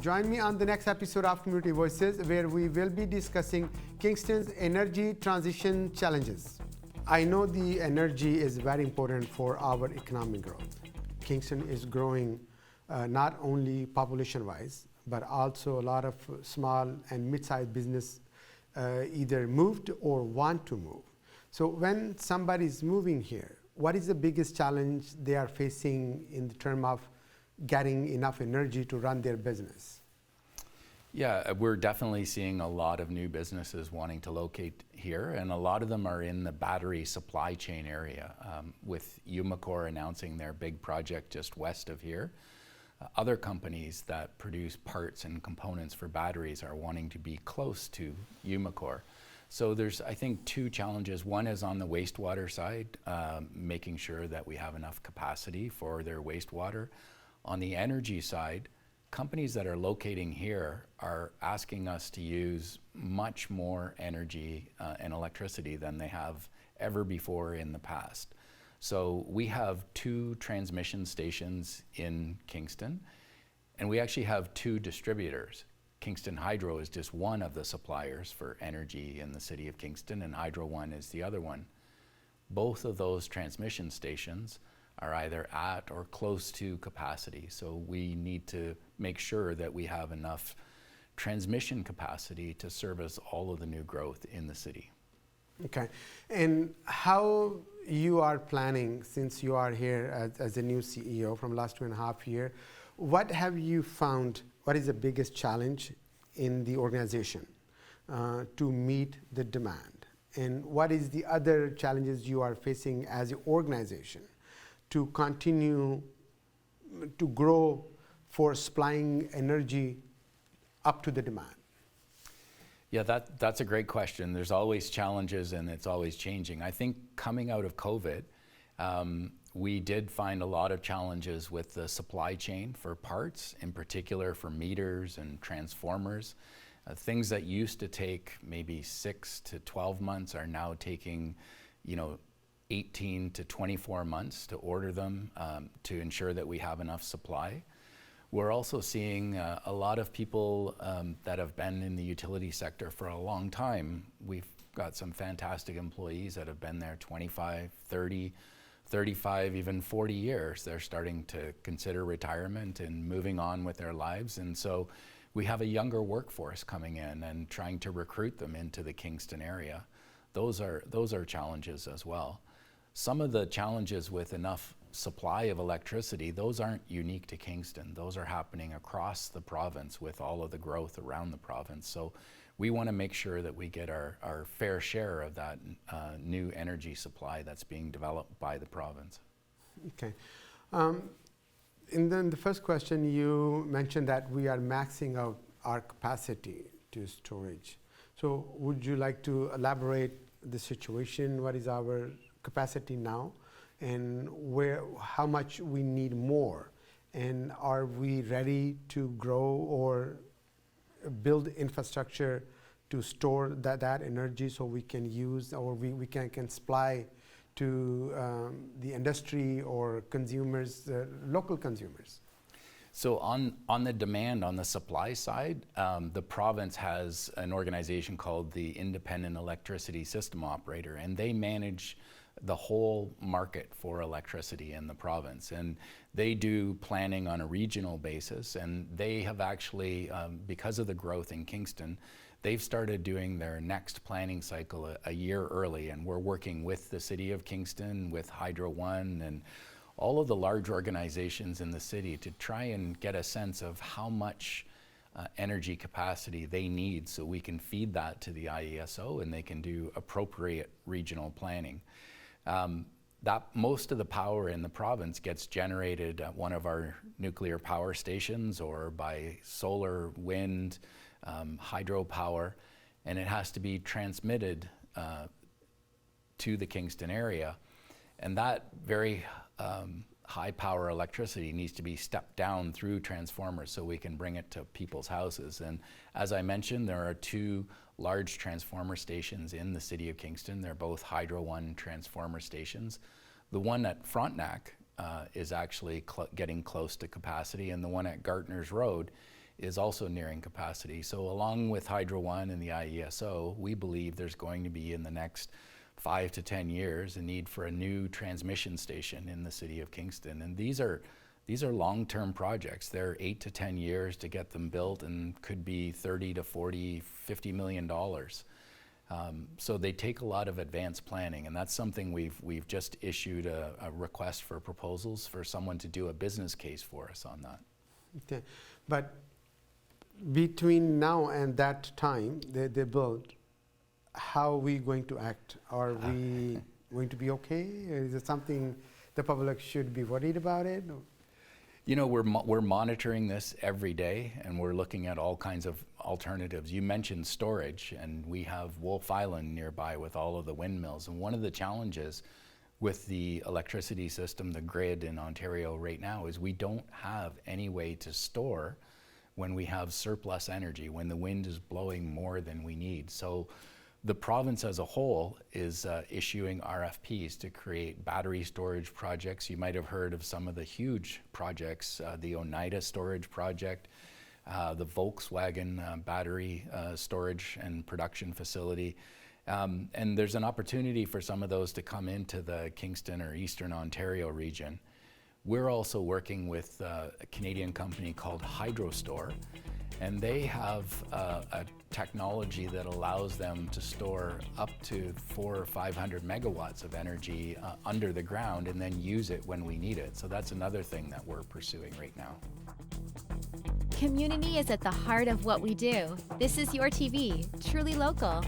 Join me on the next episode of Community Voices, where we will be discussing Kingston's energy transition challenges. I know the energy is very important for our economic growth. Kingston is growing not only population-wise, but also a lot of small and mid-sized business either moved or want to move. So when somebody is moving here, what is the biggest challenge they are facing in the term of getting enough energy to run their business? Yeah, we're definitely seeing a lot of new businesses wanting to locate here, and a lot of them are in the battery supply chain area, with Umicore announcing their big project just west of here. Other companies that produce parts and components for batteries are wanting to be close to Umicore. So there's, I think, two challenges. One is on the wastewater side, making sure that we have enough capacity for their wastewater. On the energy side, companies that are locating here are asking us to use much more energy and electricity than they have ever before in the past. So we have 2 transmission stations in Kingston, and we actually have 2 distributors. Kingston Hydro is just one of the suppliers for energy in the city of Kingston, and Hydro One is the other one. Both of those transmission stations are either at or close to capacity, so we need to make sure that we have enough transmission capacity to service all of the new growth in the city. Okay, and how you are planning, since you are here as a new CEO from last 2.5 years, what have you found, what is the biggest challenge in the organization to meet the demand? And what is the other challenges you are facing as an organization to continue to grow for supplying energy up to the demand? Yeah, that's a great question. There's always challenges and it's always changing. I think coming out of COVID, we did find a lot of challenges with the supply chain for parts, in particular for meters and transformers. Things that used to take maybe 6 to 12 months are now taking, 18 to 24 months to order them to ensure that we have enough supply. We're also seeing a lot of people that have been in the utility sector for a long time. We've got some fantastic employees that have been there 25, 30, 35, even 40 years. They're starting to consider retirement and moving on with their lives. And so we have a younger workforce coming in and trying to recruit them into the Kingston area. Those are challenges as well. Some of the challenges with enough supply of electricity, those aren't unique to Kingston. Those are happening across the province with all of the growth around the province. So we want to make sure that we get our fair share of that new energy supply that's being developed by the province. Okay. And then the first question, you mentioned that we are maxing out our capacity to storage. So would you like to elaborate the situation? What is our capacity now? And how much we need more? And are we ready to grow or build infrastructure to store that energy so we can use, or we can supply to the industry or consumers, local consumers? So on the demand, on the supply side, the province has an organization called the Independent Electricity System Operator, and they manage the whole market for electricity in the province. And they do planning on a regional basis, and they have actually, because of the growth in Kingston, they've started doing their next planning cycle a year early, and we're working with the City of Kingston, with Hydro One, and all of the large organizations in the city to try and get a sense of how much energy capacity they need so we can feed that to the IESO and they can do appropriate regional planning. That most of the power in the province gets generated at one of our nuclear power stations or by solar, wind, hydropower, and it has to be transmitted to the Kingston area. And that very high power electricity needs to be stepped down through transformers so we can bring it to people's houses. And as I mentioned, there are 2 large transformer stations in the city of Kingston. They're both Hydro One transformer stations. The one at Frontenac is actually getting close to capacity, and the one at Gartner's Road is also nearing capacity. So along with Hydro One and the IESO, we believe there's going to be in the next 5 to 10 years a need for a new transmission station in the city of Kingston. And these are long-term projects. They're 8 to 10 years to get them built and could be 30 to 40, $50 million. So they take a lot of advanced planning, and that's something we've just issued a request for proposals for someone to do a business case for us on that. Okay. But between now and that time they build, how are we going to act? Are we going to be okay? Is it something the public should be worried about it? You know, we're monitoring this every day, and we're looking at all kinds of alternatives. You mentioned storage, and we have Wolf Island nearby with all of the windmills. And one of the challenges with the electricity system, the grid in Ontario right now, is we don't have any way to store when we have surplus energy, when the wind is blowing more than we need. So the province as a whole is issuing RFPs to create battery storage projects. You might have heard of some of the huge projects, the Oneida storage project, the Volkswagen battery storage and production facility. And there's an opportunity for some of those to come into the Kingston or Eastern Ontario region. We're also working with a Canadian company called HydroStore, and they have a technology that allows them to store up to 400 or 500 megawatts of energy under the ground and then use it when we need it. So that's another thing that we're pursuing right now. Community is at the heart of what we do. This is YourTV, truly local.